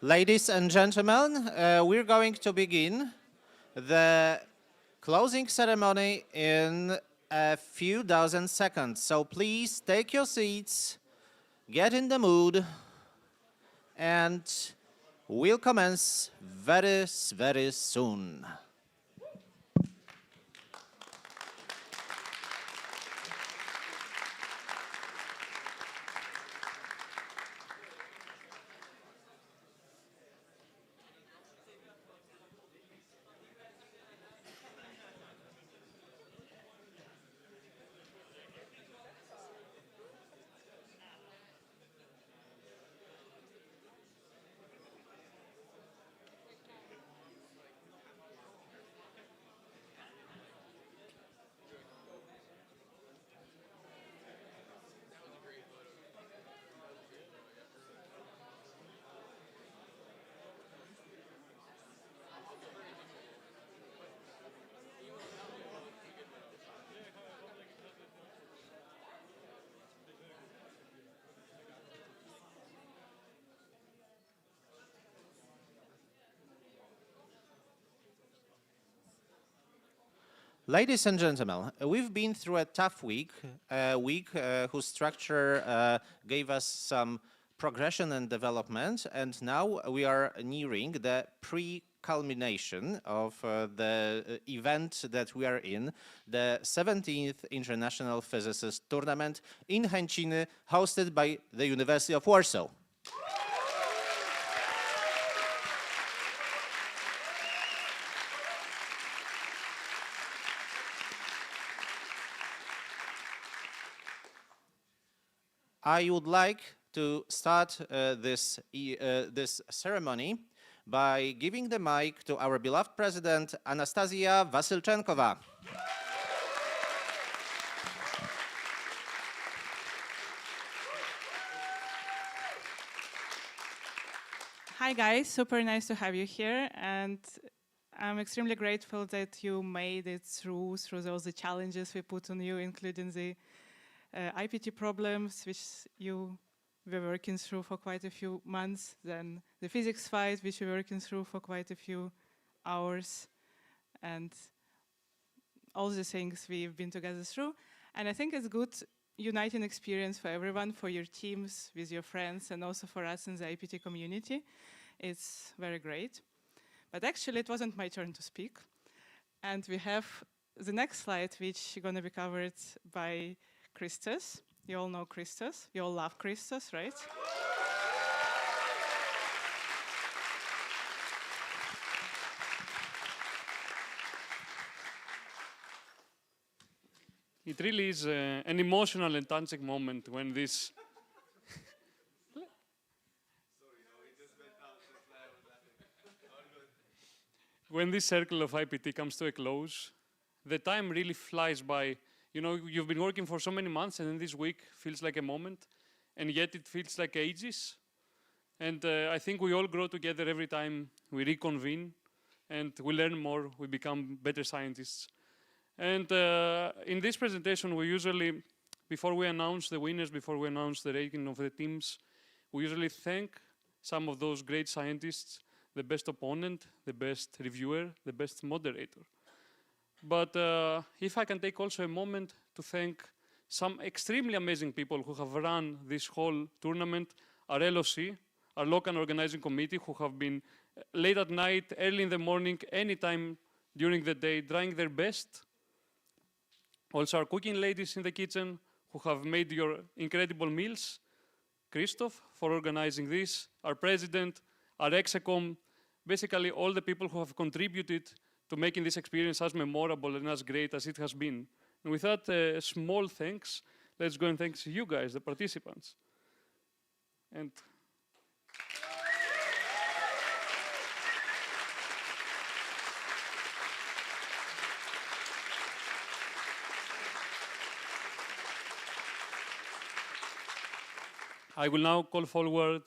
Ladies and gentlemen, we're going to begin the closing ceremony in a few dozen seconds. So please take your seats, get in the mood, and we'll commence very, very soon. Ladies and gentlemen, we've been through a tough week, whose structure gave us some progression and development, and now we are nearing the pre-culmination of the event that we are in, the 17th International Physicists Tournament in Chęciny, hosted by the University of Warsaw. I would like to start this ceremony by giving the mic to our beloved president, Anastasia Vasilchenkova. Hi guys, super nice to have you here, and I'm extremely grateful that you made it through all the challenges we put on you, including the IPT problems, which you were working through for quite a few months, then the physics fight, which you were working through for quite a few hours, and all the things we've been together through. And I think it's good uniting experience for everyone, for your teams, with your friends, and also for us in the IPT community. It's very great. But actually, it wasn't my turn to speak. And we have the next slide, which is going to be covered by Christos. You all know Christos. You all love Christos, right? It really is an emotional and touching moment when this when this circle of IPT comes to a close. The time really flies by. You know, you've been working for so many months, and then this week feels like a moment, and yet it feels like ages. And I think we all grow together every time we reconvene, and we learn more, we become better scientists. And in this presentation, we usually, before we announce the winners, before we announce the ranking of the teams, we usually thank some of those great scientists, the best opponent, the best reviewer, the best moderator. But if I can take also a moment to thank some extremely amazing people who have run this whole tournament, our LOC, our local organizing committee, who have been late at night, early in the morning, anytime during the day, trying their best. Also our cooking ladies in the kitchen, who have made your incredible meals. Christoph for organizing this, our president, our Execom, basically all the people who have contributed to making this experience as memorable and as great as it has been. And with that small thanks, let's go and thank you guys, the participants. And I will now call forward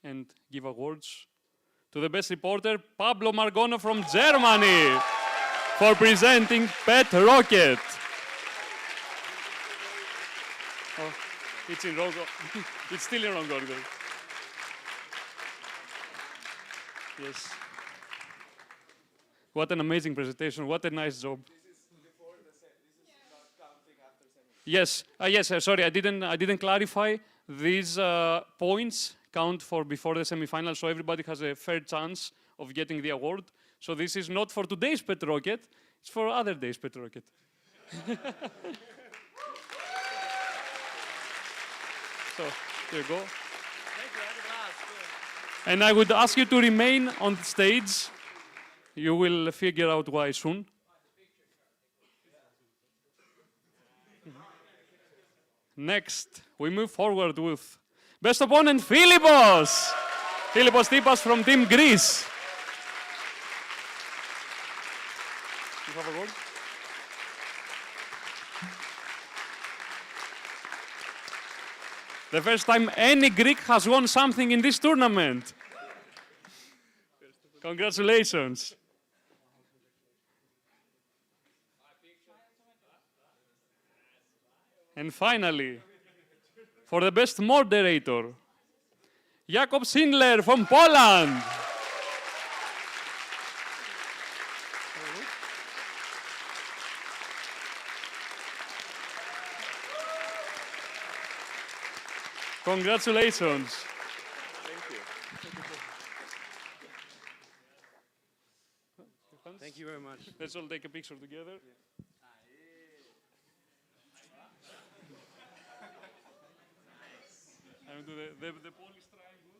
and give awards to the best reporter, Pablo Margono from Germany, for presenting Pet Rocket. Oh, it's in wrong. It's still in wrong order. Yes. What an amazing presentation. What a nice job. This is before the this is not counting after semi. Yes. Yes. Sorry, I didn't clarify. These points count for before the semifinal, so everybody has a fair chance of getting the award. So this is not for today's Pet Rocket. It's for other days Pet Rocket. So here you go. And I would ask you to remain on the stage. You will figure out why soon. Next, we move forward with best opponent, Philippos. Philippos Tipas from Team Greece. You have a word? The first time any Greek has won something in this tournament. Congratulations. And finally, for the best moderator, Jakob Schindler from Poland. Congratulations. Thank you very much. Let's all take a picture together. And do the Polish triangle.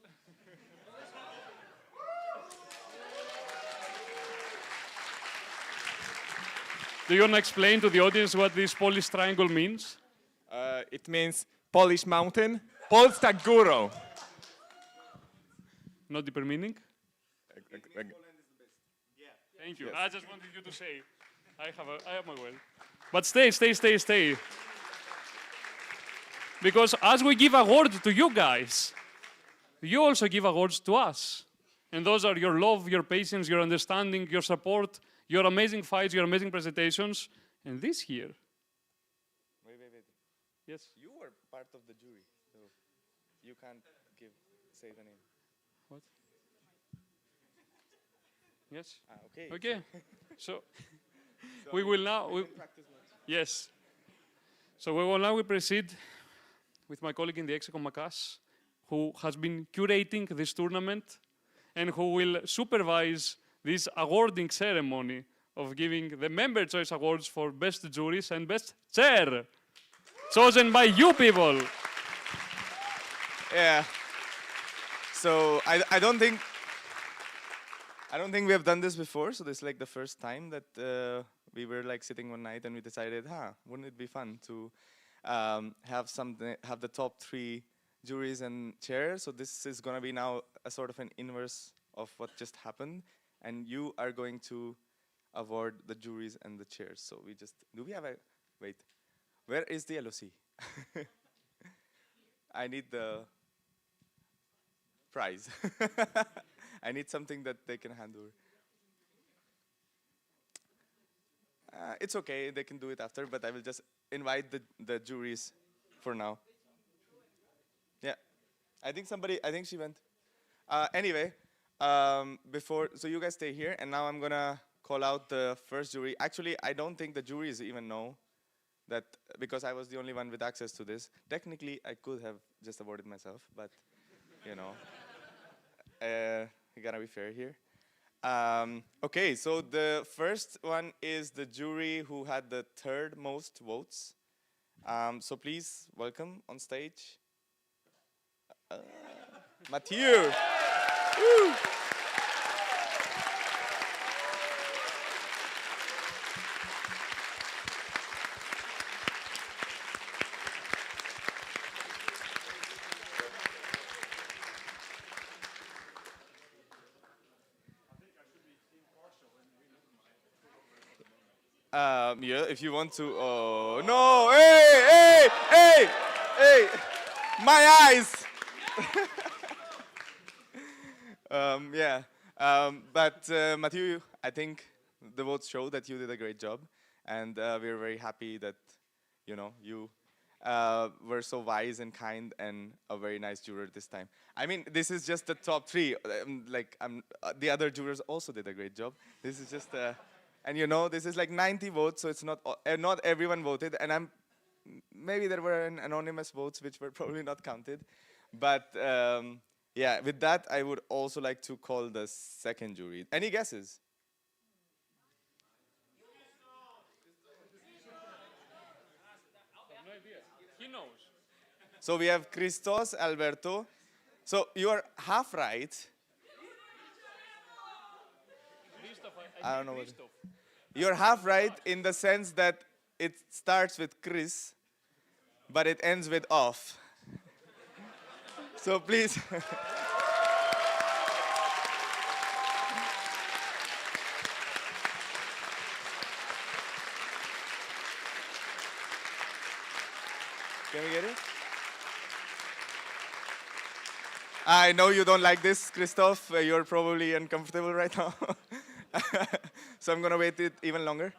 Do you want to explain to the audience what this Polish triangle means? It means Polish mountain, Polska Góro. No deeper meaning? Thank you. Yes. I just wanted you to say. I have my word. But stay. Because as we give awards to you guys, you also give awards to us. And those are your love, your patience, your understanding, your support, your amazing fights, your amazing presentations. And this here. Wait. Yes? You were part of the jury, so you can't say the name. What? Yes? Okay. Okay. So we will now. Practice much. Yes. So we will now proceed with my colleague in the Execom Makas, who has been curating this tournament and who will supervise this awarding ceremony of giving the Member Choice Awards for Best Juries and Best Chair, chosen by you people. Yeah. So I don't think we have done this before. So this is like the first time that we were like sitting one night and we decided, wouldn't it be fun to have the top 3 juries and chairs. So this is gonna be now a sort of an inverse of what just happened, and you are going to award the juries and the chairs. So wait, where is the LOC? I need the prize. I need something that they can hand over. It's okay, they can do it after, but I will just invite the juries for now. Yeah, I think she went. Anyway, so you guys stay here, and now I'm gonna call out the first jury. Actually, I don't think the juries even know that, because I was the only one with access to this. Technically, I could have just awarded myself, but you know, we gotta be fair here. Okay, so the first one is the jury who had the 3rd most votes. So please welcome on stage Mathieu. Woo. Yeah, if you want to. Oh no! Hey! My eyes. Yeah. But Mathieu, I think the votes show that you did a great job, and we're very happy that you were so wise and kind and a very nice juror this time. I mean, this is just the top 3. The other jurors also did a great job. This is just, and you know, this is like 90 votes, so it's not everyone voted, and maybe there were anonymous votes which were probably not counted, but yeah, with that, I would also like to call the second jury. Any guesses? He knows. So we have Christos, Alberto. So you are half right. I don't know what. You're half right in the sense that it starts with Chris, but it ends with off. So please. Can we get it? I know you don't like this, Christoph. You're probably uncomfortable right now. So I'm going to wait it even longer.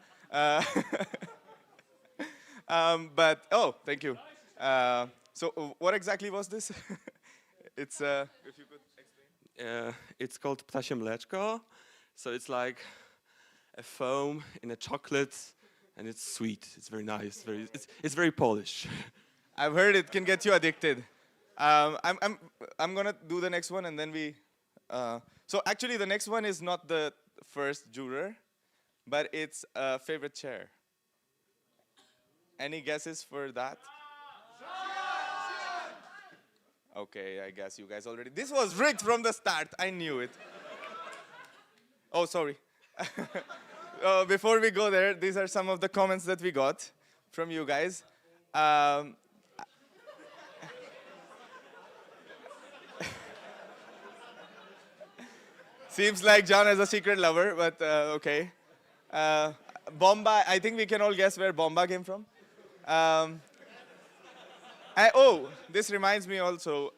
But, oh, thank you. So what exactly was this? It's, if you could explain. It's called ptasie mleczko. So it's like a foam in a chocolate, and it's sweet. It's very nice. It's very Polish. I've heard it can get you addicted. I'm gonna do the next one, and then we. So actually, the next one is not the first juror, but it's a favorite chair. Any guesses for that? Okay, I guess you guys already. This was rigged from the start. I knew it. Oh, sorry. Before we go there, these are some of the comments that we got from you guys. Seems like John has a secret lover, but okay. Bomba, I think we can all guess where Bomba came from. Oh, this reminds me also.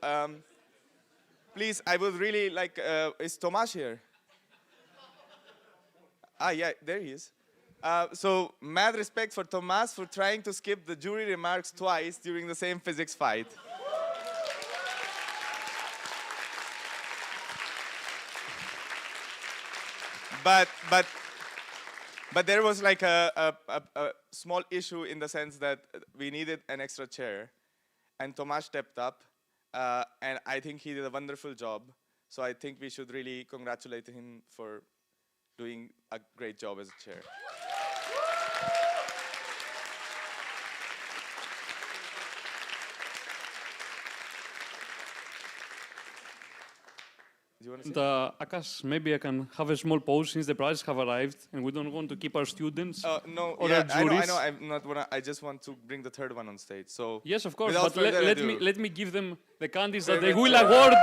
Please, I would really like, is Tomasz here? Ah, yeah, there he is. So, mad respect for Tomasz for trying to skip the jury remarks twice during the same physics fight. But there was like a small issue in the sense that we needed an extra chair, and Tomasz stepped up, and I think he did a wonderful job. So I think we should really congratulate him for doing a great job as a chair. Do you want to say? Akash, maybe I can have a small pause since the prizes have arrived and we don't want to keep our students No, or yeah, our juries. I know. I'm not wanna, I just want to bring the third one on stage. So Yes, of course, without but further ado. let me give them the candies that Favorite they will chair. award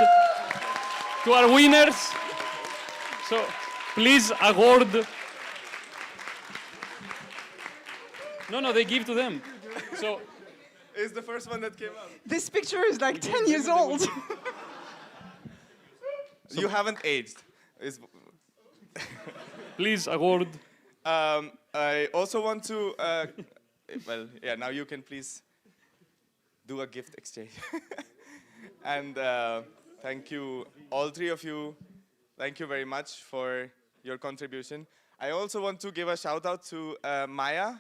to our winners. So please award. No, they give to them. So It's the first one that came out. This picture is like 10 years old. You haven't aged. please award. I also want to, well, yeah, now you can please do a gift exchange. And thank you, all three of you. Thank you very much for your contribution. I also want to give a shout out to Maya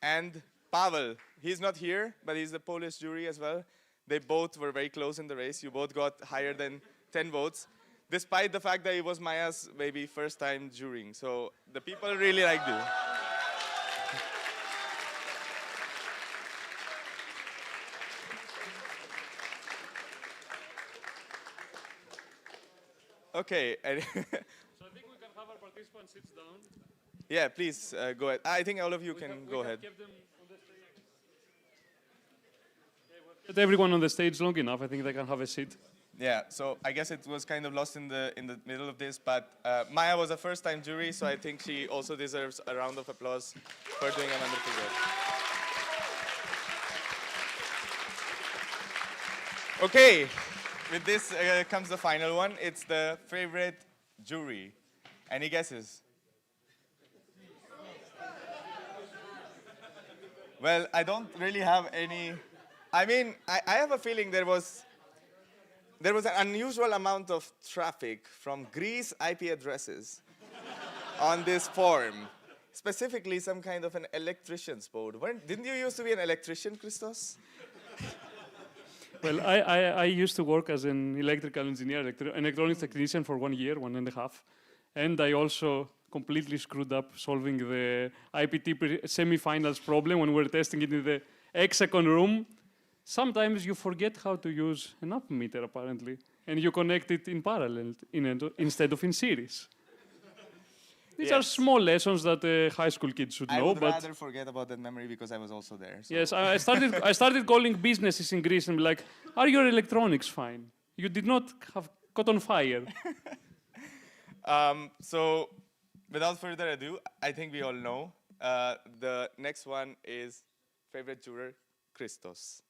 and Pavel. He's not here, but he's the Polish jury as well. They both were very close in the race. You both got higher than 10 votes, despite the fact that it was Maya's maybe first time jurying. So the people really liked you. Okay. So I think we can have our participants sit down. Yeah, please go ahead. I think all of you can go ahead. Get everyone on the stage long enough. I think they can have a seat. Yeah, so I guess it was kind of lost in the middle of this, but Maya was a first-time jury, so I think she also deserves a round of applause for doing a wonderful job. Okay, with this comes the final one. It's the favorite jury. Any guesses? Well, I don't really have any. I mean, I have a feeling there was an unusual amount of traffic from Greece IP addresses on this form. Specifically, some kind of an electrician's board. Didn't you used to be an electrician, Christos? Well, I used to work as an electrical engineer, electronics technician for 1 year, 1.5. And I also completely screwed up solving the IPT semifinals problem when we were testing it in the hexagon room. Sometimes you forget how to use an ammeter, apparently, and you connect it in parallel instead of in series. These are small lessons that high school kids should know. I would rather forget about that memory because I was also there. So. Yes, I started calling businesses in Greece and be like, "Are your electronics fine? You did not have caught on fire." So, without further ado, I think we all know. The next one is favorite juror, Christos.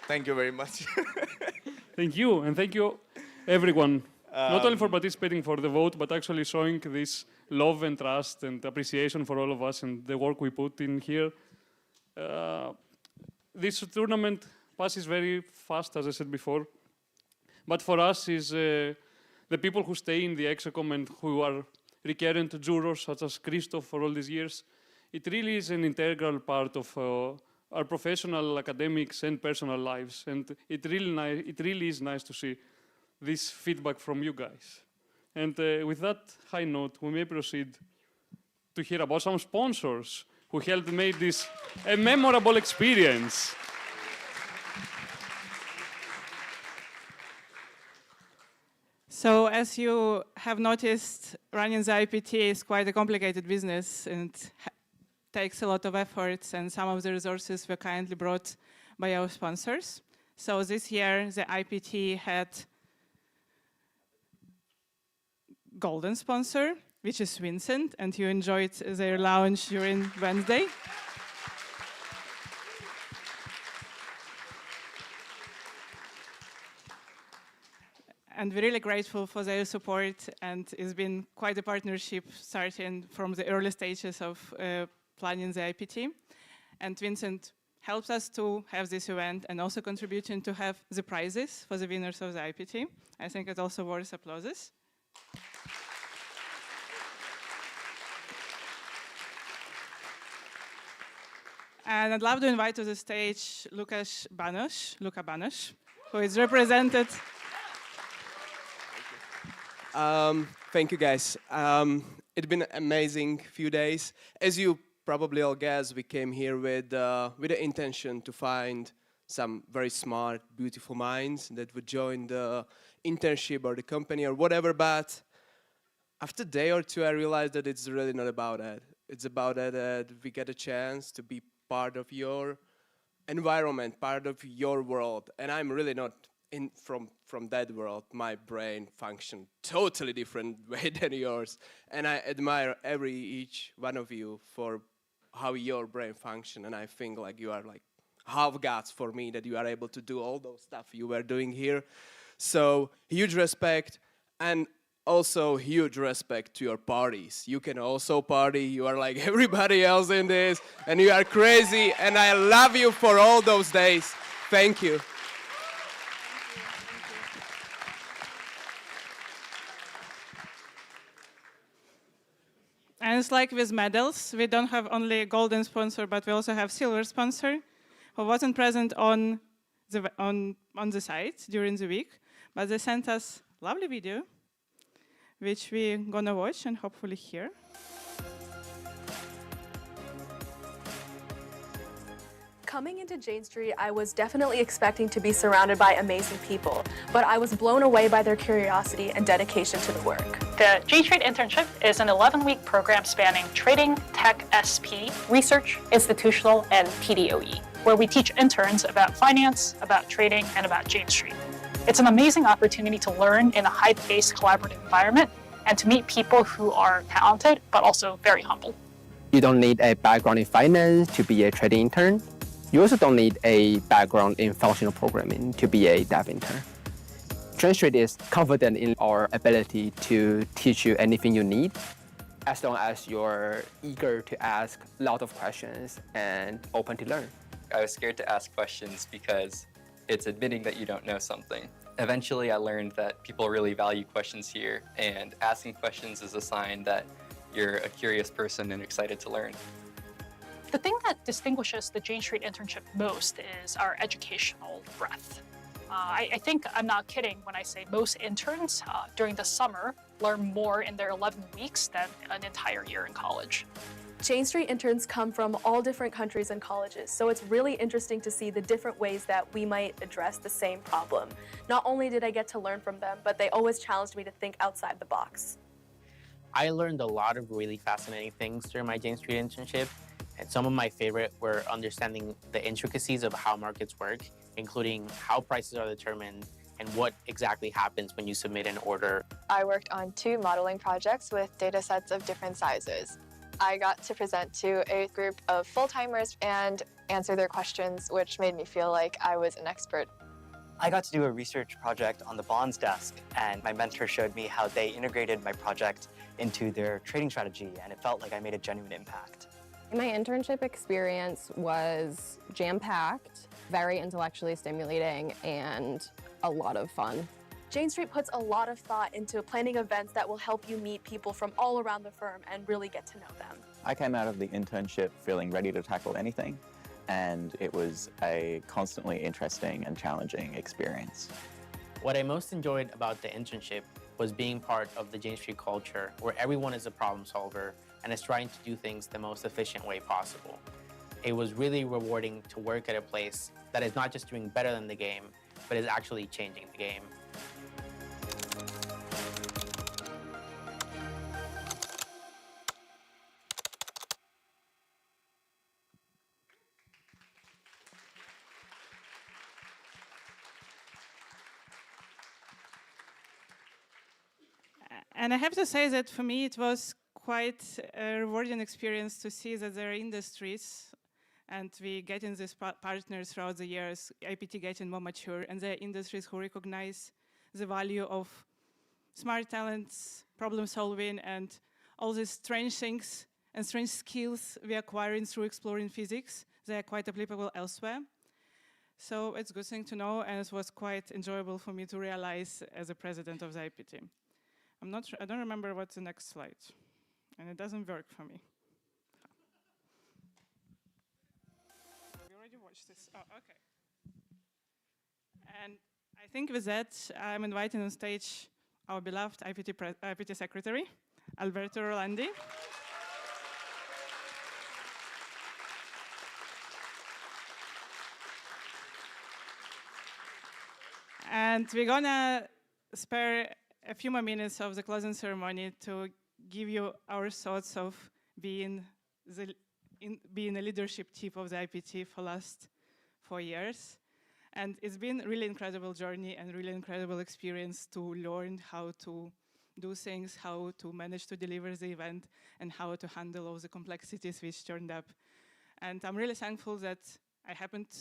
Thank you very much. Thank you, and thank you, everyone. Not only for participating for the vote, but actually showing this love and trust and appreciation for all of us and the work we put in here. This tournament passes very fast, as I said before. But for us is the people who stay in the Hexacom and who are recurrent jurors, such as Christoph for all these years. It really is an integral part of our professional, academics, and personal lives. And it really is nice to see this feedback from you guys. And with that high note, we may proceed to hear about some sponsors who helped make this a memorable experience. So as you have noticed, running the IPT is quite a complicated business and takes a lot of efforts, and some of the resources were kindly brought by our sponsors. So this year, the IPT had golden sponsor, which is Vincent, and you enjoyed their lounge during Wednesday. And we're really grateful for their support, and it's been quite a partnership starting from the early stages of planning the IPT. And Vincent helps us to have this event and also contributing to have the prizes for the winners of the IPT. I think it also worth applauses. And I'd love to invite to the stage Luka Banos, who is represented. Thank you, guys. It's been an amazing few days. As you probably all guess, we came here with the intention to find some very smart, beautiful minds that would join the internship or the company or whatever, but after a day or two, I realized that it's really not about that. It's about that we get a chance to be part of your environment, part of your world, and I'm really not from that world. My brain functions totally different way than yours, and I admire each one of you for how your brain functions, and I think like you are like half gods for me that you are able to do all those stuff you were doing here. So huge respect, and also huge respect to your parties. You can also party, you are like everybody else in this, and you are crazy, and I love you for all those days. Thank you. And it's like with medals, we don't have only a golden sponsor, but we also have silver sponsor, who wasn't present on the site during the week, but they sent us a lovely video, which we're gonna watch and hopefully hear. Coming into Jane Street, I was definitely expecting to be surrounded by amazing people, but I was blown away by their curiosity and dedication to the work. The Jane Street internship is an 11-week program spanning trading, tech, SP, research, institutional, and PDOE, where we teach interns about finance, about trading, and about Jane Street. It's an amazing opportunity to learn in a high-paced collaborative environment and to meet people who are talented, but also very humble. You don't need a background in finance to be a trading intern. You also don't need a background in functional programming to be a dev intern. TrainStreet is confident in our ability to teach you anything you need, as long as you're eager to ask a lot of questions and open to learn. I was scared to ask questions because it's admitting that you don't know something. Eventually, I learned that people really value questions here, and asking questions is a sign that you're a curious person and excited to learn. The thing that distinguishes the Jane Street internship most is our educational breadth. I think I'm not kidding when I say most interns during the summer learn more in their 11 weeks than an entire year in college. Jane Street interns come from all different countries and colleges, so it's really interesting to see the different ways that we might address the same problem. Not only did I get to learn from them, but they always challenged me to think outside the box. I learned a lot of really fascinating things during my Jane Street internship, and some of my favorite were understanding the intricacies of how markets work, including how prices are determined and what exactly happens when you submit an order. I worked on 2 modeling projects with data sets of different sizes. I got to present to a group of full-timers and answer their questions, which made me feel like I was an expert. I got to do a research project on the bonds desk, and my mentor showed me how they integrated my project into their trading strategy, and it felt like I made a genuine impact. My internship experience was jam-packed, very intellectually stimulating, and a lot of fun. Jane Street puts a lot of thought into planning events that will help you meet people from all around the firm and really get to know them. I came out of the internship feeling ready to tackle anything, and it was a constantly interesting and challenging experience. What I most enjoyed about the internship was being part of the Jane Street culture, where everyone is a problem solver and is trying to do things the most efficient way possible. It was really rewarding to work at a place that is not just doing better than the game, but is actually changing the game. And I have to say that for me it was quite a rewarding experience to see that there are industries, and we getting these partners throughout the years, IPT getting more mature, and there are industries who recognize the value of smart talents, problem solving, and all these strange things and strange skills we are acquiring through exploring physics. They are quite applicable elsewhere. So it's a good thing to know, and it was quite enjoyable for me to realize as a president of the IPT. I'm not sure, I don't remember what's the next slide, and it doesn't work for me. We already watched this. Oh, okay. And I think with that, I'm inviting on stage our beloved IPT Secretary, Alberto Rolandi. And we're gonna spare a few more minutes of the closing ceremony to give you our thoughts of being a leadership team of the IPT for the last 4 years. And it's been a really incredible journey and really incredible experience to learn how to do things, how to manage to deliver the event, and how to handle all the complexities which turned up. And I'm really thankful that I happened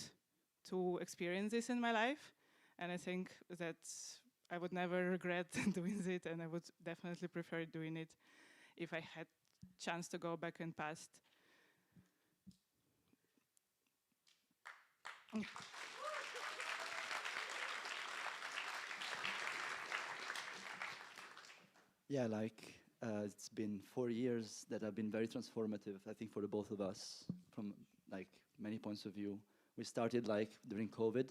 to experience this in my life. And I think that I would never regret doing it, and I would definitely prefer doing it if I had chance to go back in past. Yeah, it's been 4 years that have been very transformative, I think, for the both of us from many points of view. We started during COVID.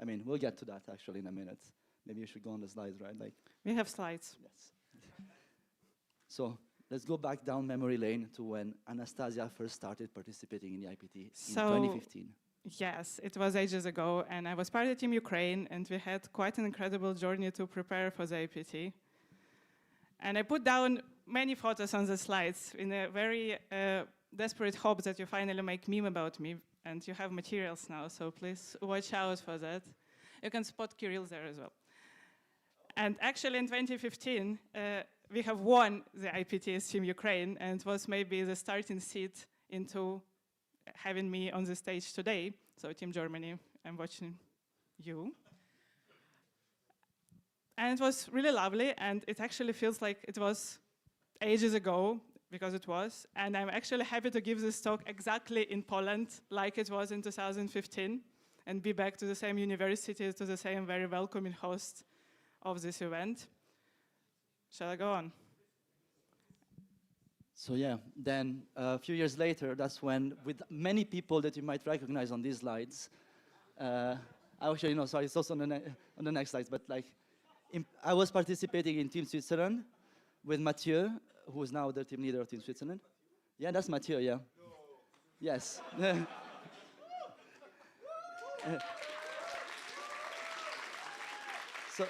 I mean, we'll get to that actually in a minute. Maybe you should go on the slides, right? We have slides. Yes. So let's go back down memory lane to when Anastasia first started participating in the IPT in 2015. Yes, it was ages ago, and I was part of Team Ukraine, and we had quite an incredible journey to prepare for the IPT. And I put down many photos on the slides in a very desperate hope that you finally make meme about me, and you have materials now, so please watch out for that. You can spot Kirill there as well. And actually in 2015, we have won the IPTS Team Ukraine, and it was maybe the starting seat into having me on the stage today. So Team Germany, I'm watching you. And it was really lovely, and it actually feels like it was ages ago, because it was. And I'm actually happy to give this talk exactly in Poland, like it was in 2015, and be back to the same university, to the same very welcoming host of this event. Shall I go on? So yeah, then a few years later, that's when, with many people that you might recognize on these slides, actually, no, sorry, it's also on the next slides, but like, I was participating in Team Switzerland with Mathieu, who is now the team leader of Team Switzerland. Yeah, that's Mathieu, yeah. Yes. So,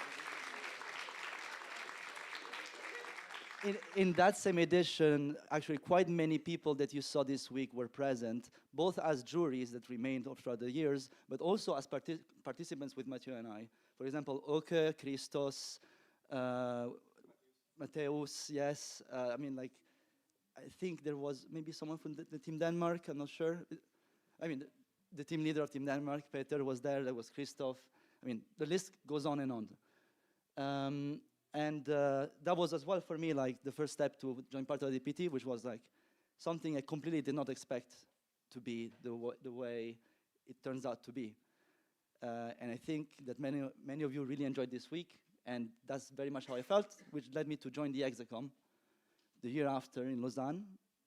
in that same edition, actually quite many people that you saw this week were present, both as juries that remained throughout the years, but also as participants with Mathieu and I. For example, Oke, Christos, Mateus, yes. I mean, like, I think there was maybe someone from the Team Denmark, I'm not sure. I mean, the team leader of Team Denmark, Peter, was there was Christoph. I mean, the list goes on and on. That was as well for me like the first step to join part of the DPT, which was like something I completely did not expect to be the way it turns out to be. And I think that many of you really enjoyed this week, and that's very much how I felt, which led me to join the Execom the year after in Lausanne,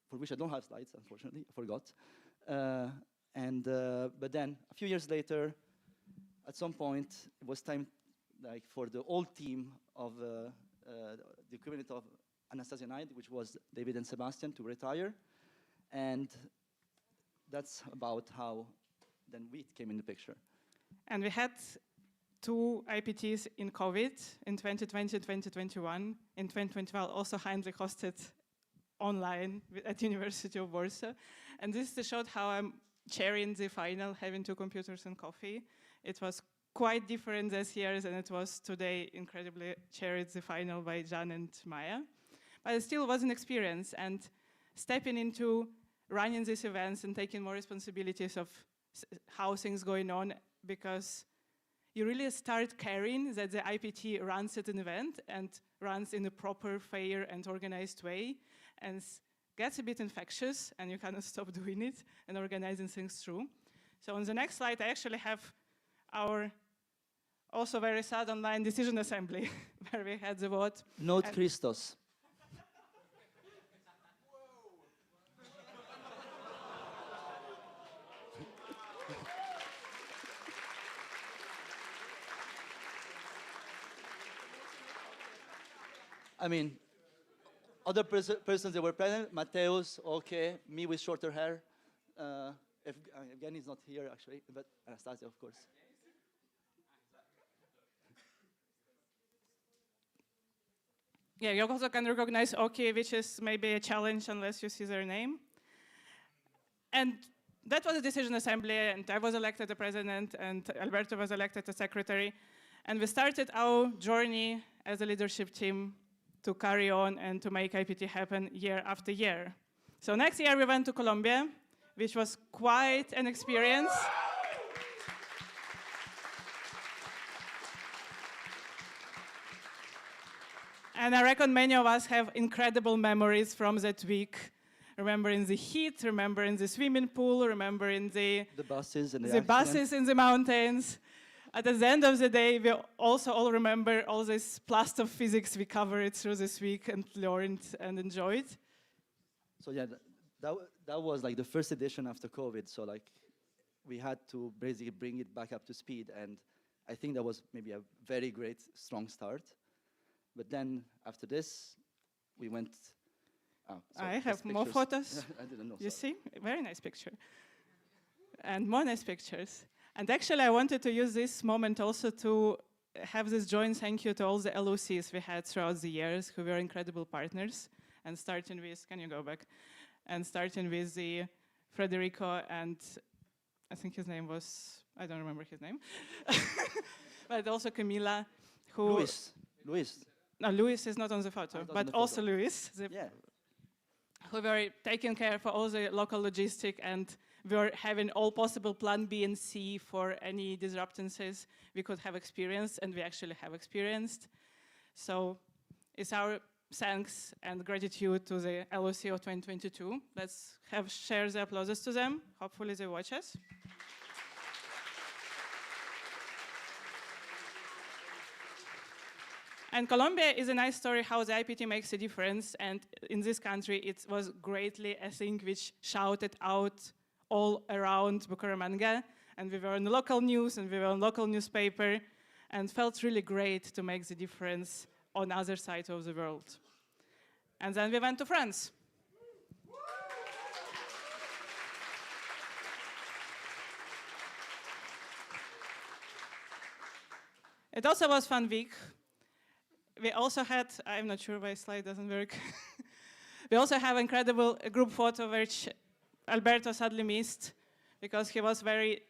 for which I don't have slides, unfortunately, I forgot. But then a few years later, at some point, it was time like for the old team of the equivalent of Anastasia and I, which was David and Sebastian, to retire. And that's about how then we came in the picture. And we had 2 IPTs in COVID in 2020 and 2021. In 2021, also Heinrich hosted online at University of Warsaw. And this showed how I'm chairing the final, having 2 computers and coffee. It was quite different this year than it was today, incredibly chaired the final by Jan and Maya. But it still was an experience, and stepping into running these events and taking more responsibilities of how things going on, because you really start caring that the IPT runs at an event and runs in a proper, fair and organized way, and gets a bit infectious, and you cannot stop doing it and organizing things through. So on the next slide, I actually have our also very sad online decision assembly, where we had the vote. Note Christos. I mean, other persons that were present, Mateus, okay, me with shorter hair. Evgeny is not here, actually, but Anastasia, of course. Yeah, you also can recognize OK, which is maybe a challenge unless you see their name. And that was a decision assembly, and I was elected the president, and Alberto was elected the secretary. And we started our journey as a leadership team to carry on and to make IPT happen year after year. So next year we went to Colombia, which was quite an experience. And I reckon many of us have incredible memories from that week. Remembering the heat, remembering the swimming pool, remembering the buses and the buses in the mountains. At the end of the day, we also all remember all this blast of physics we covered through this week and learned and enjoyed. So yeah, that was like the first edition after COVID. So like we had to basically bring it back up to speed. And I think that was maybe a very great, strong start. But then after this, we went. I have more photos. I didn't know. You see? Very nice picture. And more nice pictures. And actually, I wanted to use this moment also to have this joint thank you to all the LOCs we had throughout the years, who were incredible partners. And starting with, can you go back? And starting with the Federico and I think his name was, I don't remember his name. But also Camila, who... Luis. no, Louis is not on the photo, Not on but the also photo. Louis, Yeah. who were taking care for all the local logistic, and we were having all possible plan B and C for any disruptances we could have experienced, and we actually have experienced. So it's our thanks and gratitude to the LOC of 2022. Let's share the applauses to them. Hopefully they watch us. And Colombia is a nice story how the IPT makes a difference. And in this country, it was greatly a thing which shouted out all around Bucaramanga. And we were on the local news and we were on local newspaper and felt really great to make the difference on the other side of the world. And then we went to France. It also was a fun week. We also had, I'm not sure why slide doesn't work. We also have an incredible group photo which Alberto sadly missed because he was very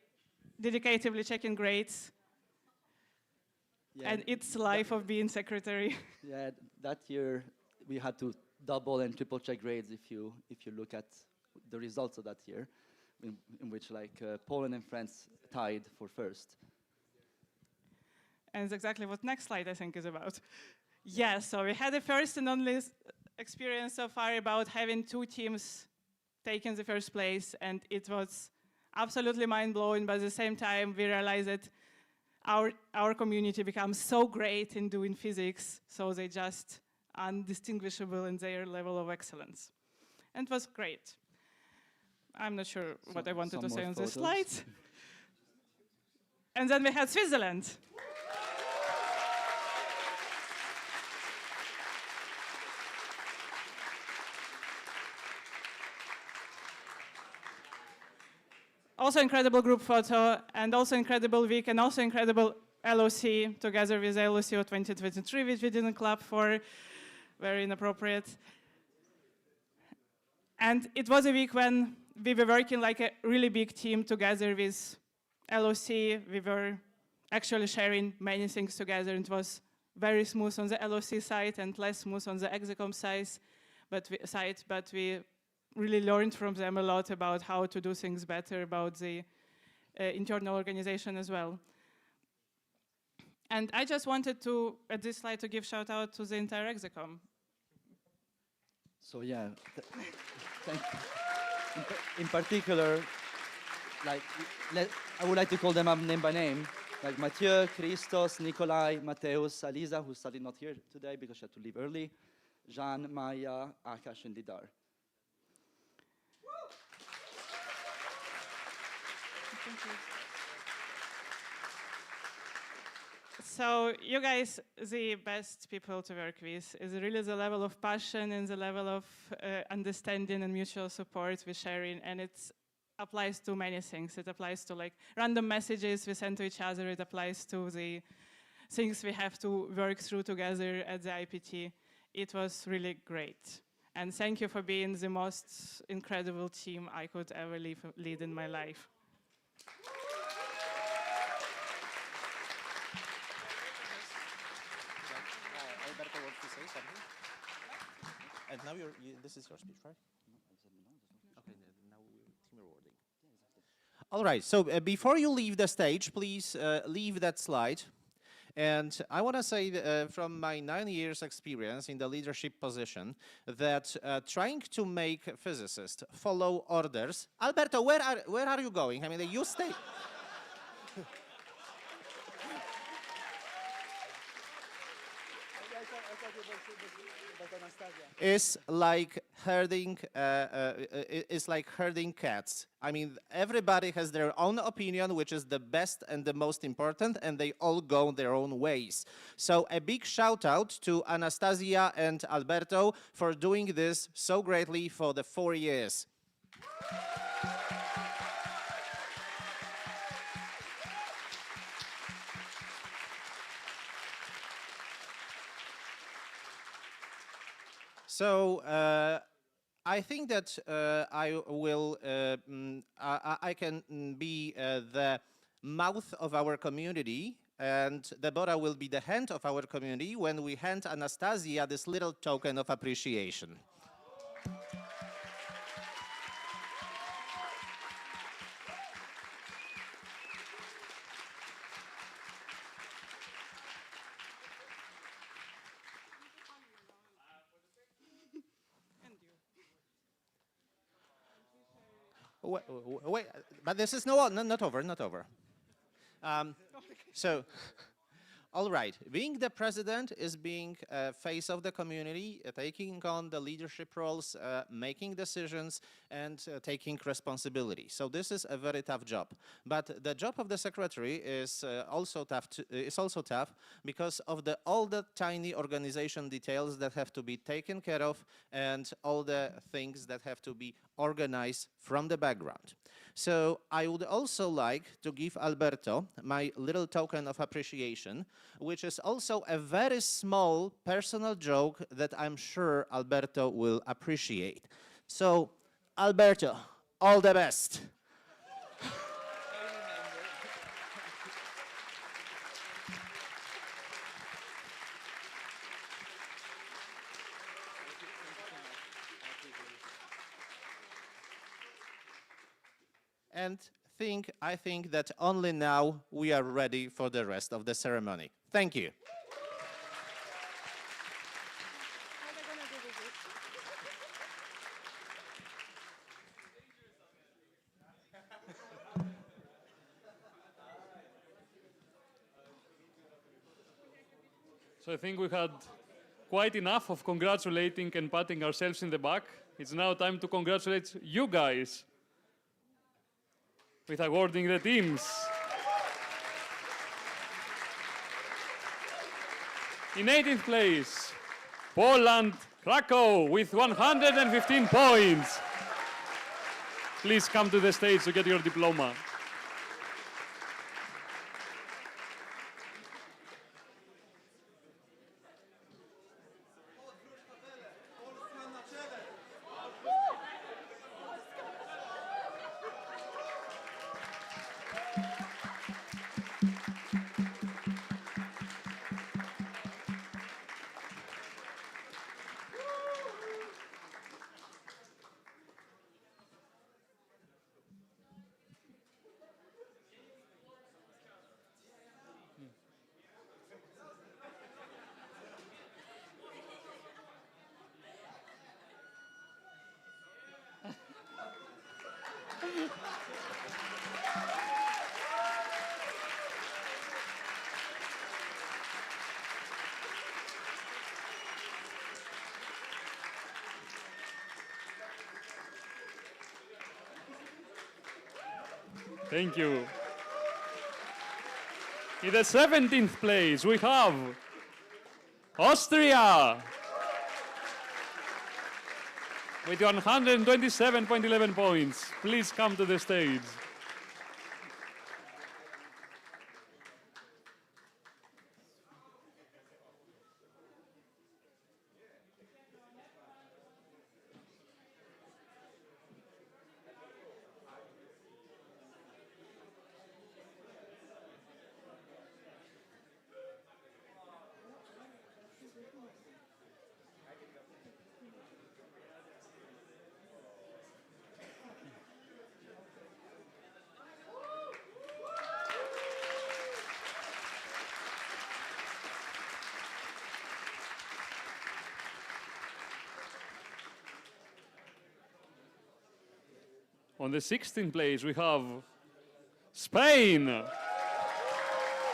dedicatedly checking grades. Yeah, and it's life of being secretary. Yeah, that year we had to double and triple check grades if you look at the results of that year, in which like Poland and France tied for first. And it's exactly what next slide I think is about. Yeah, so we had the first and only experience so far about having two teams taking the first place, and it was absolutely mind-blowing, but at the same time we realized that our community becomes so great in doing physics, so they just undistinguishable in their level of excellence. And it was great. I'm not sure what I wanted to say on this slide. And then we had Switzerland. Also incredible group photo, and also incredible week, and also incredible LOC, together with the LOC of 2023, which we didn't clap for, very inappropriate. And it was a week when we were working like a really big team together with LOC. We were actually sharing many things together. It was very smooth on the LOC side and less smooth on the Execom side, but we really learned from them a lot about how to do things better, about the internal organization as well. And I just wanted to, at this slide, to give shout out to the entire Execom. So yeah, thank you. In particular, like, I would like to call them up name by name, like Mathieu, Christos, Nikolai, Mateus, Aliza, who's sadly not here today because she had to leave early, Jean, Maya, Akash, and Didar. Thank you. So you guys, the best people to work with, is really the level of passion and the level of understanding and mutual support we're sharing, and it applies to many things. It applies to like random messages we send to each other. It applies to the things we have to work through together at the IPT. It was really great. And thank you for being the most incredible team I could ever lead in my life. Alberto wants to say something. And now this is your speech, right? Okay, now we're team awarding. All right, so before you leave the stage, please leave that slide. And I want to say from my 9 years experience in the leadership position that trying to make physicists follow orders. Alberto, where are you going? I mean, you stay. Is like herding cats. I mean, everybody has their own opinion, which is the best and the most important, and they all go their own ways. So a big shout out to Anastasia and Alberto for doing this so greatly for the 4 years. So I think that I can be the mouth of our community And Deborah will be the hand of our community when we hand Anastasia this little token of appreciation. Wait, but this is not over, not over. So, all right, being the president is being a face of the community, taking on the leadership roles, making decisions, and taking responsibility. So this is a very tough job. But the job of the secretary is also tough because of all the tiny organization details that have to be taken care of and all the things that have to be organized from the background. So I would also like to give Alberto my little token of appreciation, which is also a very small personal joke that I'm sure Alberto will appreciate. So, Alberto, all the best. And I think that only now we are ready for the rest of the ceremony. Thank you. So I think we had quite enough of congratulating and patting ourselves in the back. It's now time to congratulate you guys with awarding the teams. In 18th place, Poland Krakow with 115 points. Please come to the stage to get your diploma. Thank you. In the 17th place, we have Austria with 127.11 points. Please come to the stage. On the 16th place, we have Spain,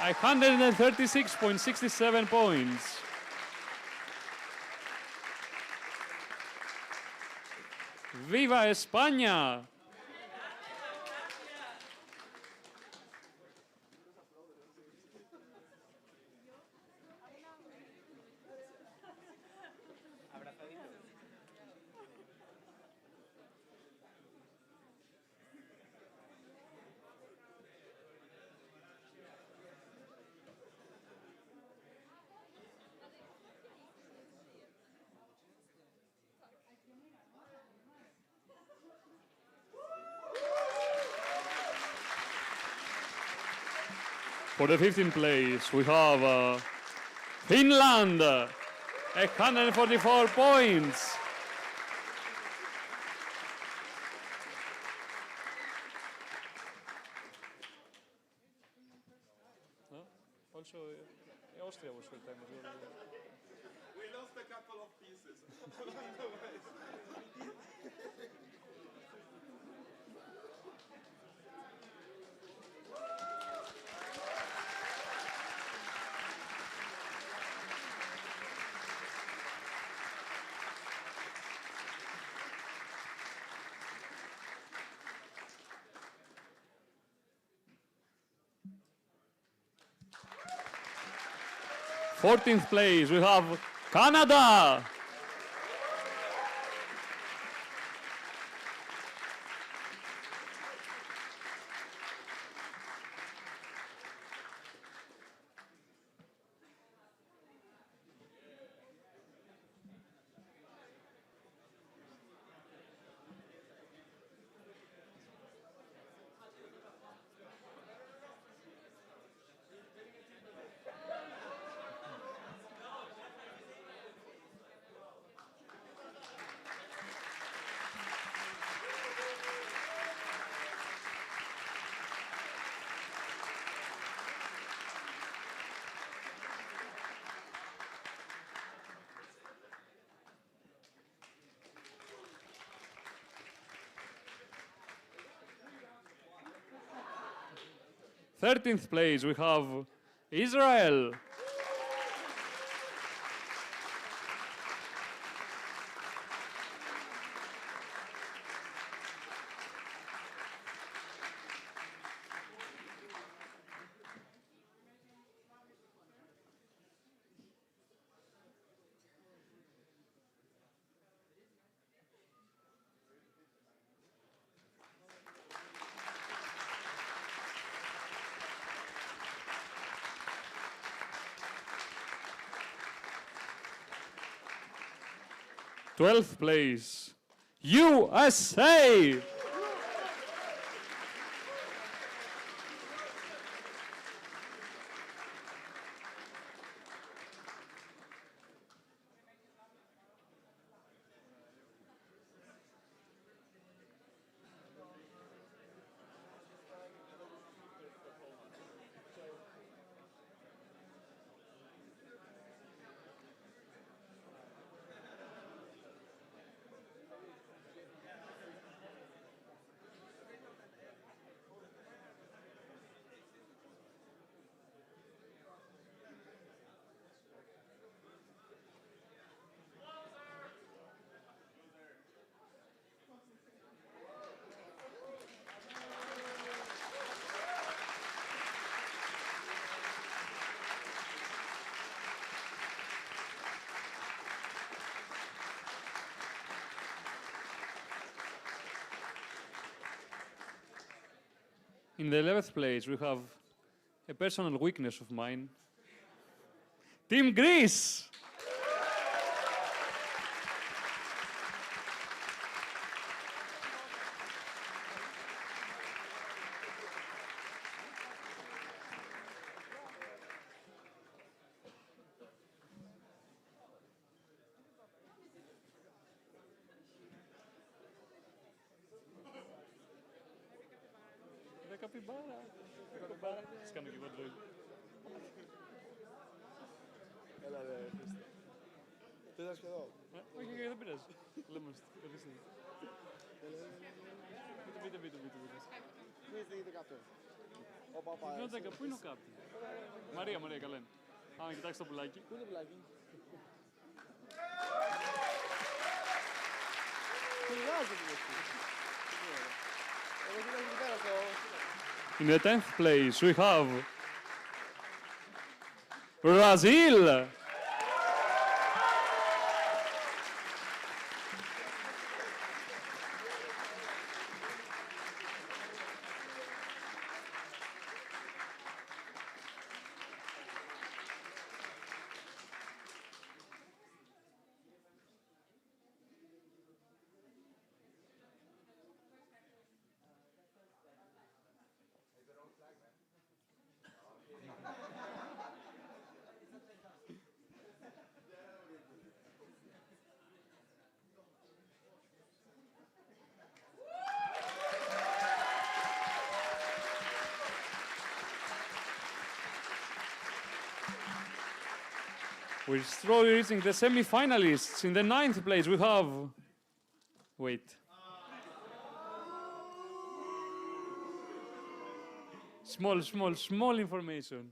136.67 points. ¡Viva España! For the 15th place, we have Finland, 144 points. Also, Austria was full time as well. We lost a couple of pieces. 14th place, we have Canada. Thirteenth place, we have Israel. Twelfth place, USA. In the 11th place, we have a personal weakness of mine, Team Greece. Καπιμπάρα. Τις κάνω και εγώ τρόι. Έλα ρε, Χρήστε. Τέλος και εδώ. Όχι, δεν πειράζει. Λέμε καθίστε. Πείτε. Χρήστε, είτε καπτό. Πού είναι ο κάπτη. Μαρία, καλά είναι. Πάμε, κοιτάξτε το πουλάκι. Πού είναι το πουλάκι. In the 10th place, we have Brazil. We're slowly reaching the semi-finalists. In the 9th place, we have... Wait. Small information.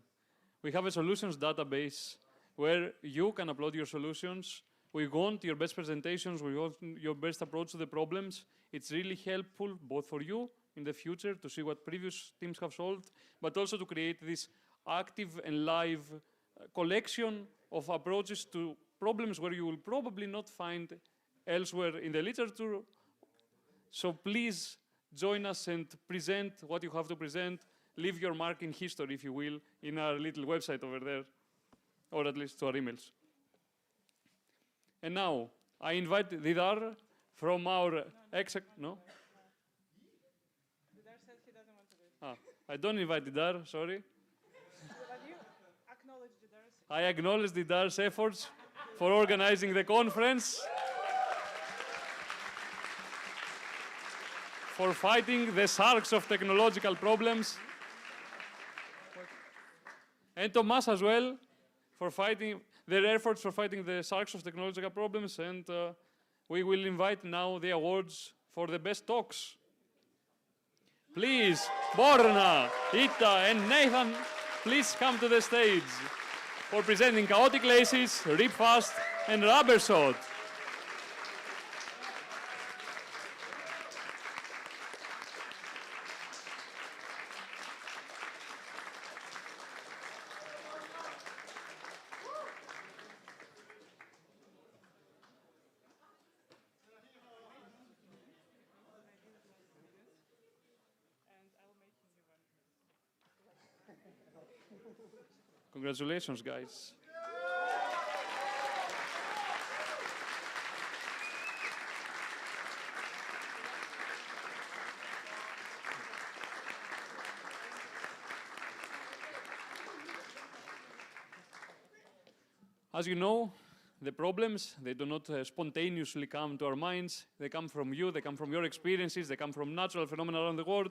We have a solutions database where you can upload your solutions. We want your best presentations, we want your best approach to the problems. It's really helpful both for you in the future to see what previous teams have solved, but also to create this active and live collection of approaches to problems where you will probably not find elsewhere in the literature. So please join us and present what you have to present. Leave your mark in history, if you will, in our little website over there, or at least to our emails. And now, I invite Didar from our no? Didar said he doesn't want to do it. I don't invite Didar, sorry. But you acknowledge Didar's. I acknowledge Didar's efforts for organizing the conference, for fighting the sharks of technological problems, and Tomas as well, for fighting their efforts for fighting the sharks of technological problems. And we will invite now the awards for the best talks. Please, Borna, Ita, and Nathan, please come to the stage for presenting Chaotic Laces, Rip Fast, and Rubber Shot. Congratulations, guys. As you know, the problems, they do not spontaneously come to our minds. They come from you, they come from your experiences, they come from natural phenomena around the world.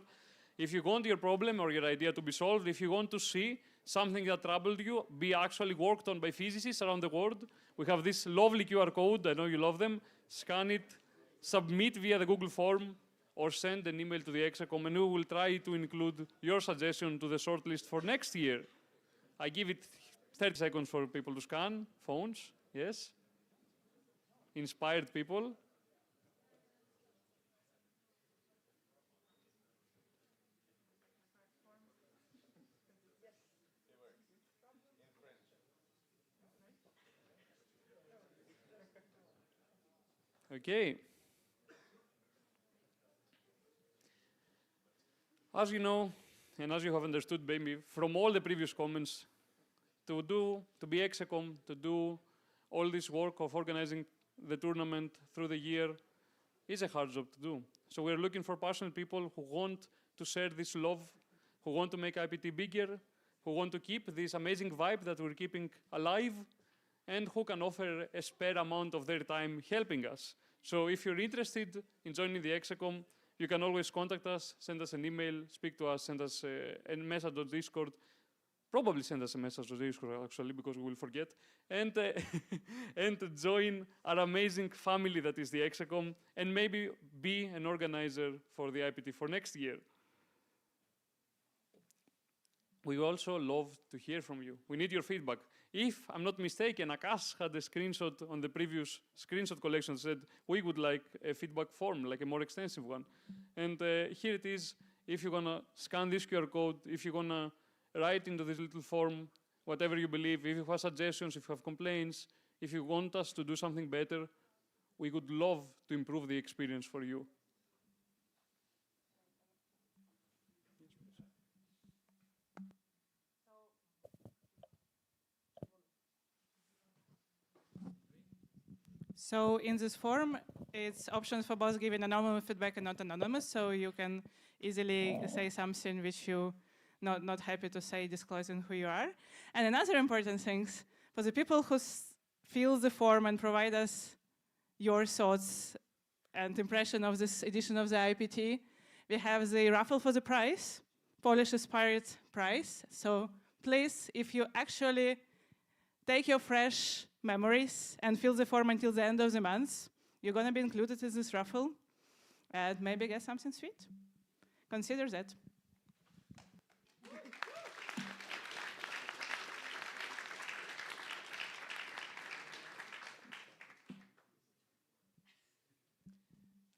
If you want your problem or your idea to be solved, if you want to see something that troubled you be actually worked on by physicists around the world, we have this lovely QR code, I know you love them. Scan it, submit via the Google form, or send an email to the Hexacom, and we will try to include your suggestion to the shortlist for next year. I give it 30 seconds for people to scan, phones, yes? Inspired people. Okay. As you know, and as you have understood maybe from all the previous comments, to be Hexacom, to do all this work of organizing the tournament through the year is a hard job to do. So we're looking for passionate people who want to share this love, who want to make IPT bigger, who want to keep this amazing vibe that we're keeping alive, and who can offer a spare amount of their time helping us. So if you're interested in joining the Hexacom, you can always contact us, send us an email, speak to us, send us a message on Discord. Probably send us a message on Discord, actually, because we will forget. And, and join our amazing family that is the Hexacom, and maybe be an organizer for the IPT for next year. We also love to hear from you. We need your feedback. If I'm not mistaken, Akash had a screenshot on the previous screenshot collection that said we would like a feedback form, like a more extensive one. And here it is. If you're gonna scan this QR code, if you're gonna write into this little form whatever you believe, if you have suggestions, if you have complaints, if you want us to do something better, we would love to improve the experience for you. So in this form, it's options for both giving anonymous feedback and not anonymous, so you can easily say something which you not happy to say, disclosing who you are. And another important thing, for the people who fill the form and provide us your thoughts and impression of this edition of the IPT, we have the raffle for the prize, Polish-inspired prize. So please, if you actually take your fresh memories, and fill the form until the end of the month, you're going to be included in this raffle and maybe get something sweet. Consider that.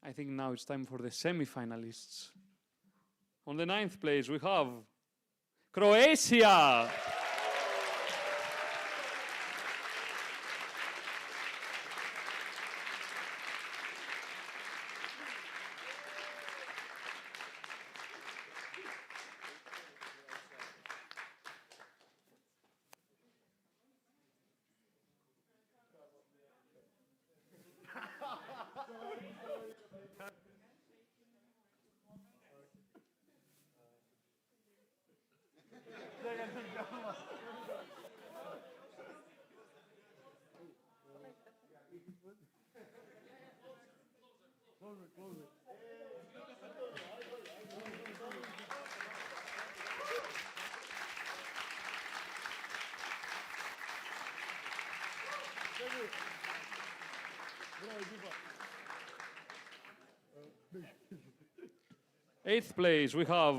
I think now it's time for the semi-finalists. On the 9th place, we have Croatia. Eighth place, we have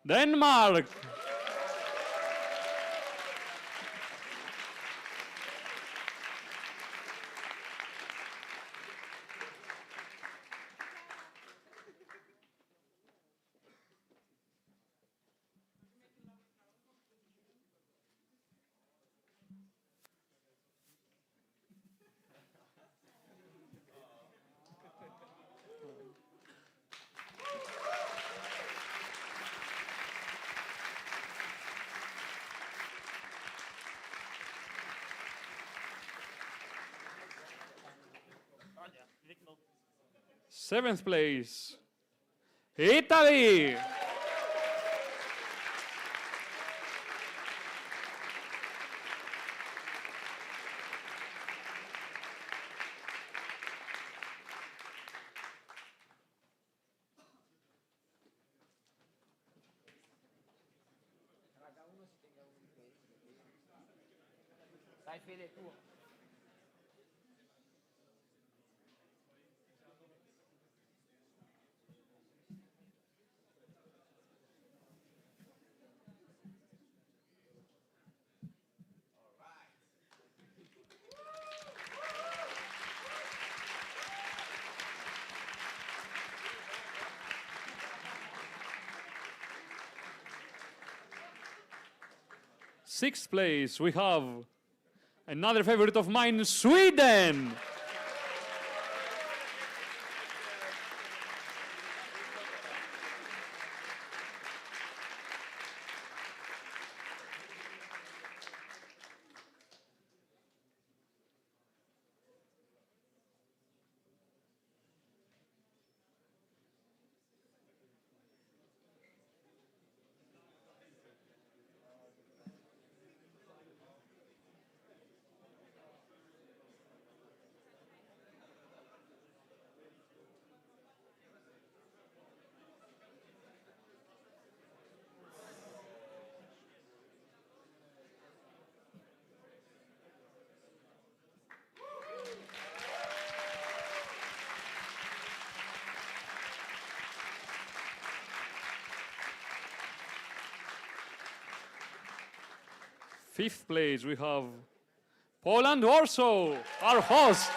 Denmark. Seventh place, Italy. Sixth place, we have another favorite of mine, Sweden. Fifth place, we have Poland, Warsaw, our host.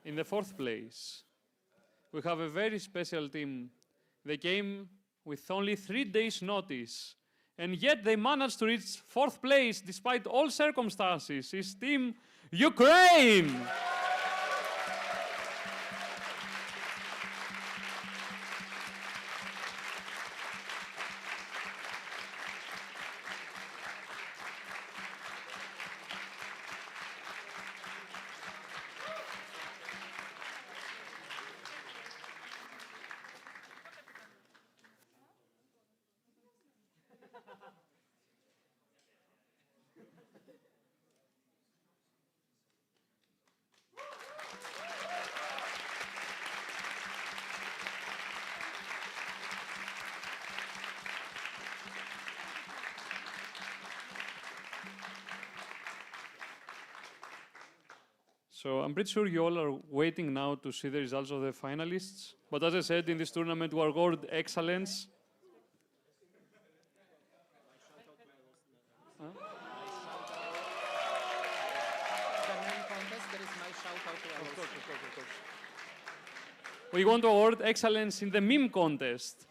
In the fourth place, we have a very special team. They came with only 3 days' notice, And yet they managed to reach 4th place despite all circumstances. Is Team Ukraine. So I'm pretty sure you all are waiting now to see the results of the finalists. But as I said, in this tournament, we award excellence. Huh? We want to award excellence in the meme contest.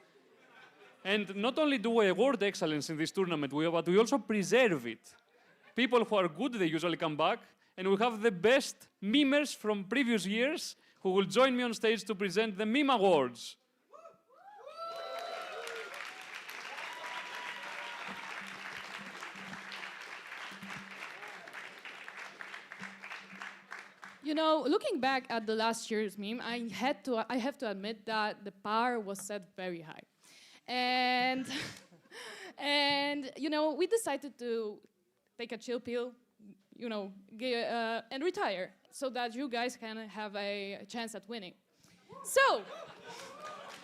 And not only do we award excellence in this tournament, but we also preserve it. People who are good, they usually come back. And we have the best memers from previous years who will join me on stage to present the Meme Awards. You know, looking back at the last year's meme, I have to admit that the bar was set very high. And, and you know, we decided to take a chill pill, you know, and retire so that you guys can have a chance at winning. So.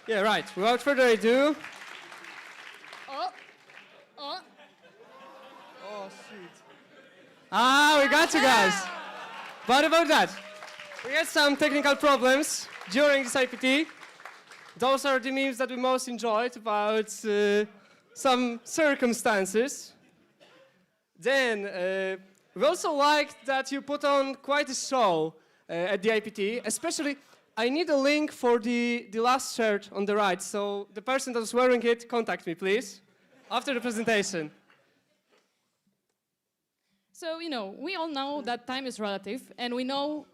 Yeah, right. Without further ado. Oh, shoot. We got you guys. But about that, we had some technical problems during this IPT. Those are the memes that we most enjoyed about some circumstances. Then, we also liked that you put on quite a show at the IPT, especially I need a link for the last shirt on the right, so the person that was wearing it, contact me, please, after the presentation. So, you know, we all know that time is relative, and we know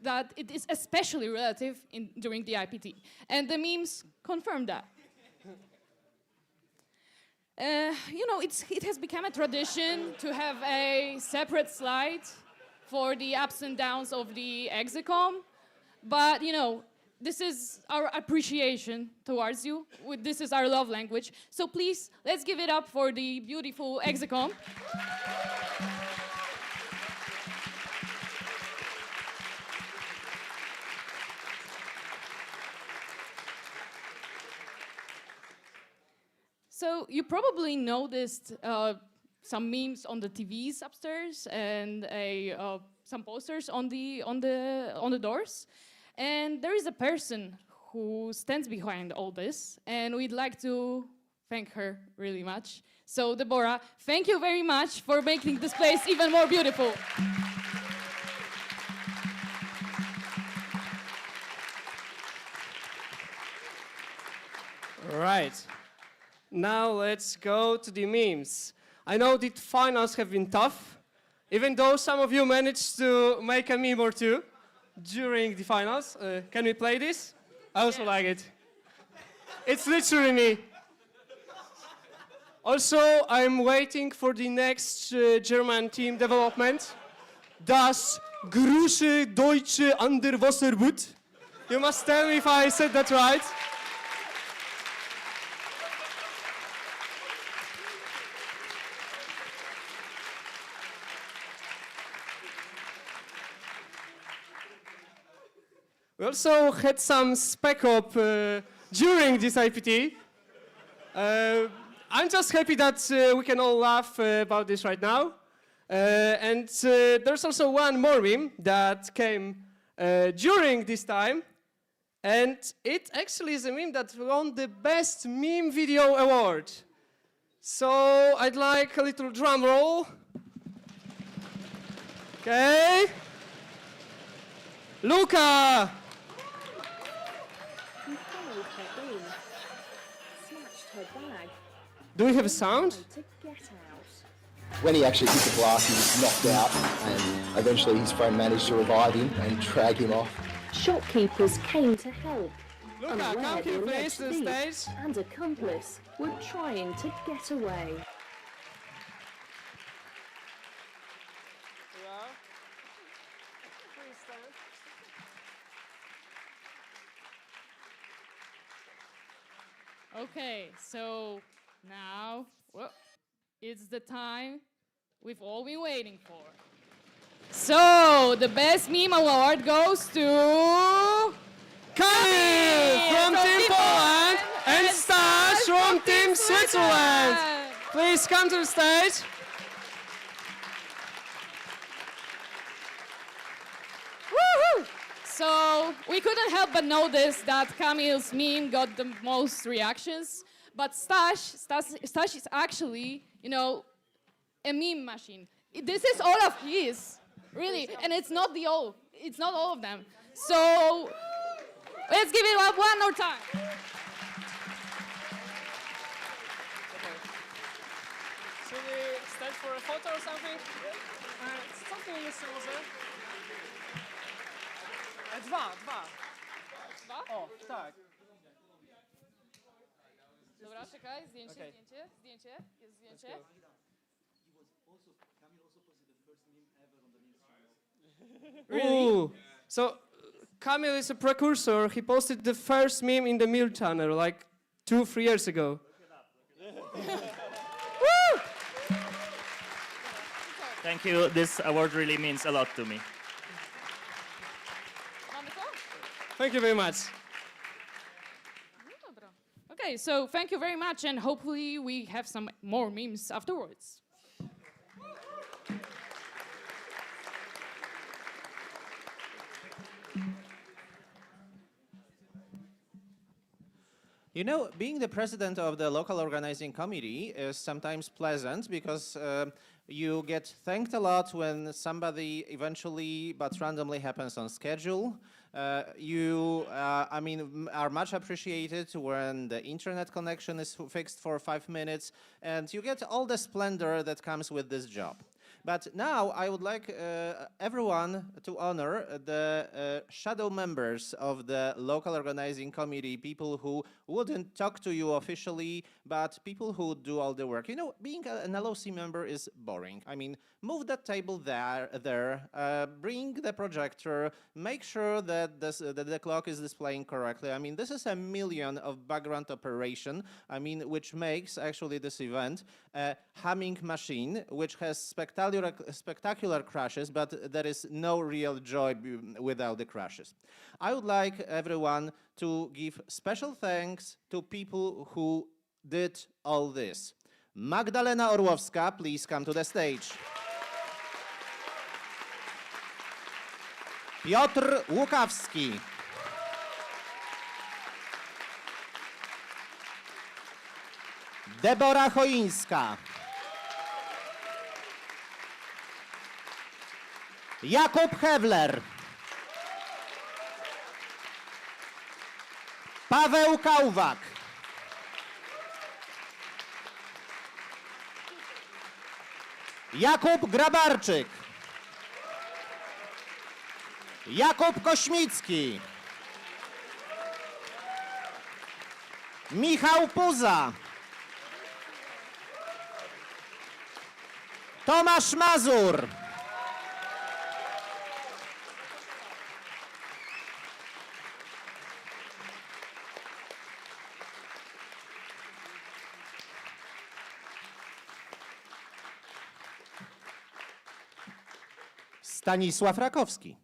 that it is especially relative during the IPT, and the memes confirm that. You know, it has become a tradition to have a separate slide for the ups and downs of the execom. But, you know, this is our appreciation towards you. This is our love language. So please, let's give it up for the beautiful execom. So you probably noticed some memes on the TVs upstairs and some posters on the doors. And there is a person who stands behind all this, and we'd like to thank her really much. So Deborah, thank you very much for making this place even more beautiful. All right. Now let's go to the memes. I know the finals have been tough, even though some of you managed to make a meme or two during the finals. Can we play this? I also like it. It's literally me. Also, I'm waiting for the next German team development. Das große deutsche Underwasserboot. You must tell me if I said that right. We also had some spec op during this IPT. I'm just happy that we can all laugh about this right now. And there's also one more meme that came during this time. And it actually is a meme that won the Best Meme Video Award. So I'd like a little drum roll. Okay. Luca! Smashed her bag. Do we have a sound? When he actually hit the glass, he was knocked out, and eventually his friend managed to revive him and drag him off. Shopkeepers came to help. Luca, Unaware come the here, alleged please, to the thief stage. and accomplice were trying to get away. Okay, so now it's the time we've all been waiting for. So the best meme award goes to Kamil from Team Poland and Stash from Team Switzerland. Please come to the stage. Woohoo! So we couldn't help but notice that Kamil's meme got the most reactions, but Stash is actually, you know, a meme machine. This is all of his, really, and it's not all of them. So let's give it up one more time. Should we stand for a photo or something? Something in the silver. Dwa. O, tak. Dobra, czekaj, zdjęcie, Okay. jest zdjęcie. Really? Ooh. So Kamil is a precursor. He posted the first meme in the Mill channel like 2-3 years ago. Woo! Thank you. This award really means a lot to me. Thank you very much. Okay, so thank you very much, and hopefully we have some more memes afterwards. You know, being the president of the local organizing committee is sometimes pleasant because you get thanked a lot when somebody eventually but randomly happens on schedule. You are much appreciated when the internet connection is fixed for 5 minutes, and you get all the splendor that comes with this job. But now I would like everyone to honor the shadow members of the local organizing committee, people who wouldn't talk to you officially, but people who do all the work. You know, being an LOC member is boring. I mean, move that table there, bring the projector, make sure that the clock is displaying correctly. I mean, this is a million of background operation, which makes actually this event a humming machine, which has spectacular crashes, but there is no real joy without the crashes. I would like everyone to give special thanks to people who did all this. Magdalena Orłowska, please come to the stage. Piotr Łukawski. Debora Choińska. Jakub Hewler. Paweł Kałwak. Jakub Grabarczyk. Jakub Kośmicki. Michał Puza. Tomasz Mazur. Stanisław Rakowski.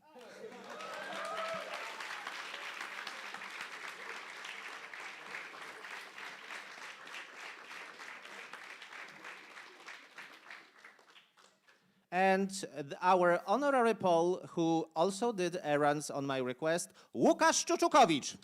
And our honorary Pole, who also did errands on my request, Łukasz Czuczukowicz.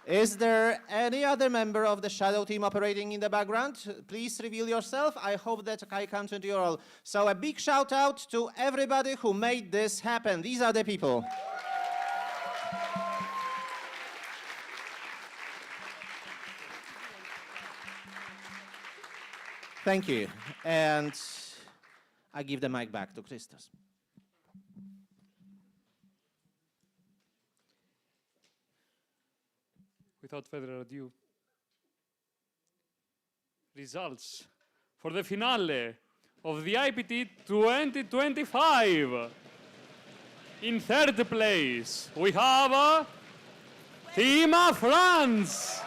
Is there any other member of the shadow team operating in the background? Please reveal yourself. I hope that I count into your role. So a big shout out to everybody who made this happen. These are the people. Thank you. And I give the mic back to Christos. Without further ado, results for the finale of the IPT 2025. In third place, we have Team France.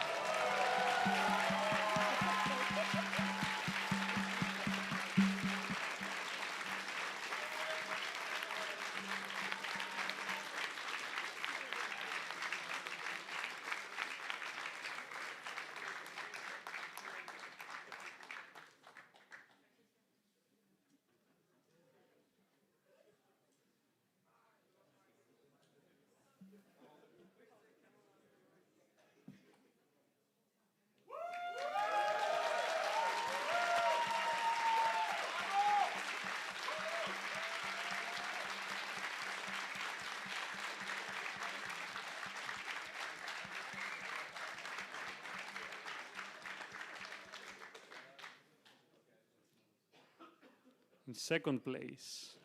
In second place,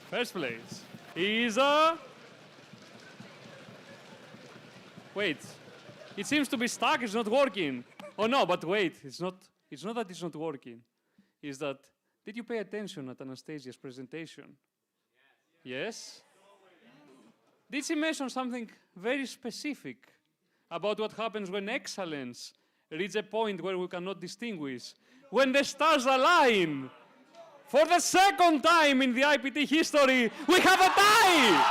first place is wait, it seems to be stuck, it's not working. Oh no, but wait, it's not that it's not working. Is that, did you pay attention at Anastasia's presentation? Yes? Did she mention something very specific about what happens when excellence reaches a point where we cannot distinguish? When the stars align, for the second time in the IPT history, we have a tie!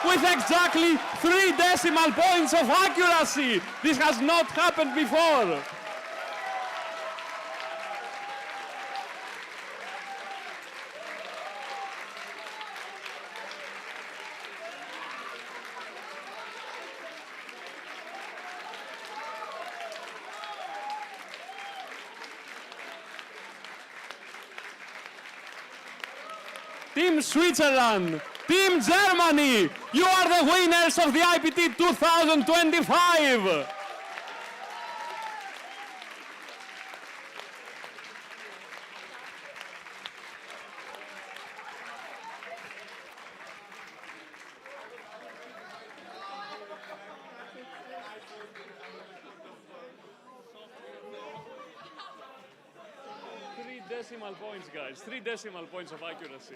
With exactly 3 decimal points of accuracy. This has not happened before. Team Switzerland, Team Germany, you are the winners of the IPT 2025. Decimal points, guys. 3 decimal points of accuracy.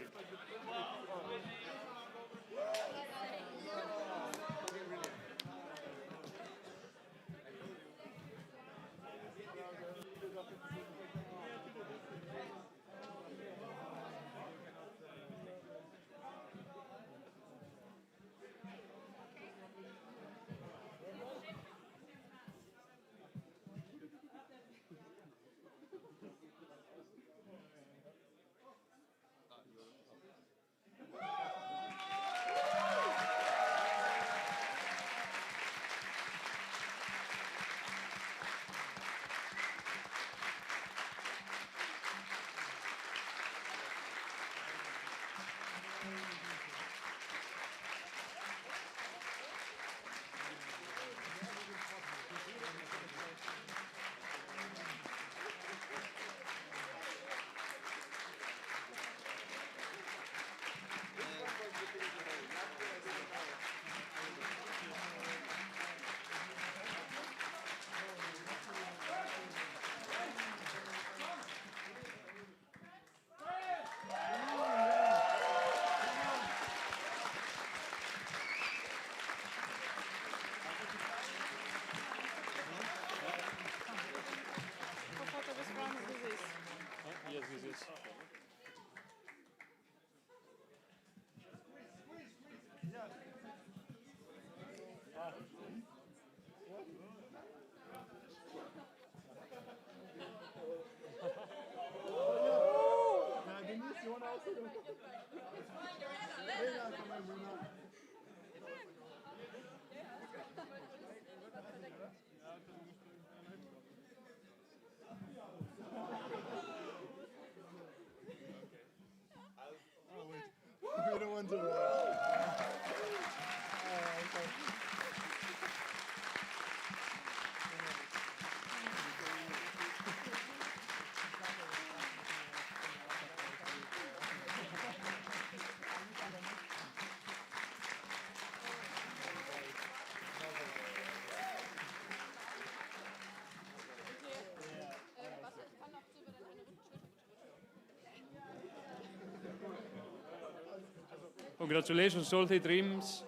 Congratulations to all three teams.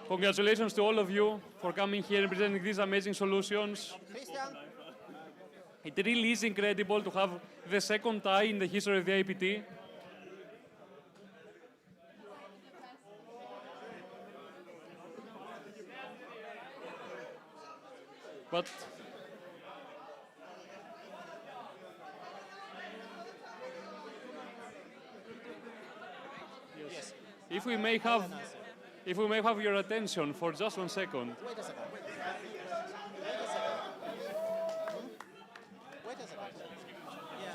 Congratulations to all of you for coming here and presenting these amazing solutions. It really is incredible to have the second tie in the history of the IPT. But yes. If we may have your attention for just 1 second. Wait a second. Wait a second. Yeah.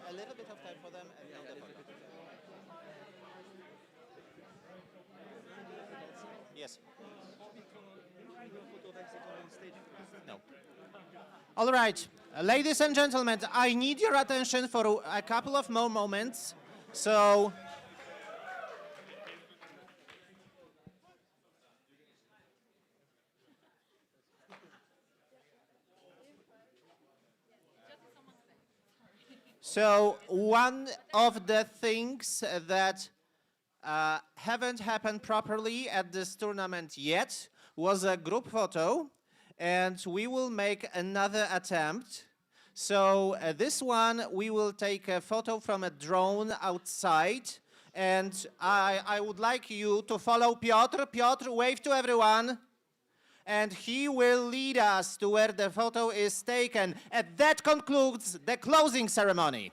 A little bit of time for them and now the photo. Yes. No. All right, ladies and gentlemen, I need your attention for a couple of more moments. So, one of the things that haven't happened properly at this tournament yet was a group photo, and we will make another attempt. So this one, we will take a photo from a drone outside, and I would like you to follow Piotr. Piotr, wave to everyone. And he will lead us to where the photo is taken. And that concludes the closing ceremony.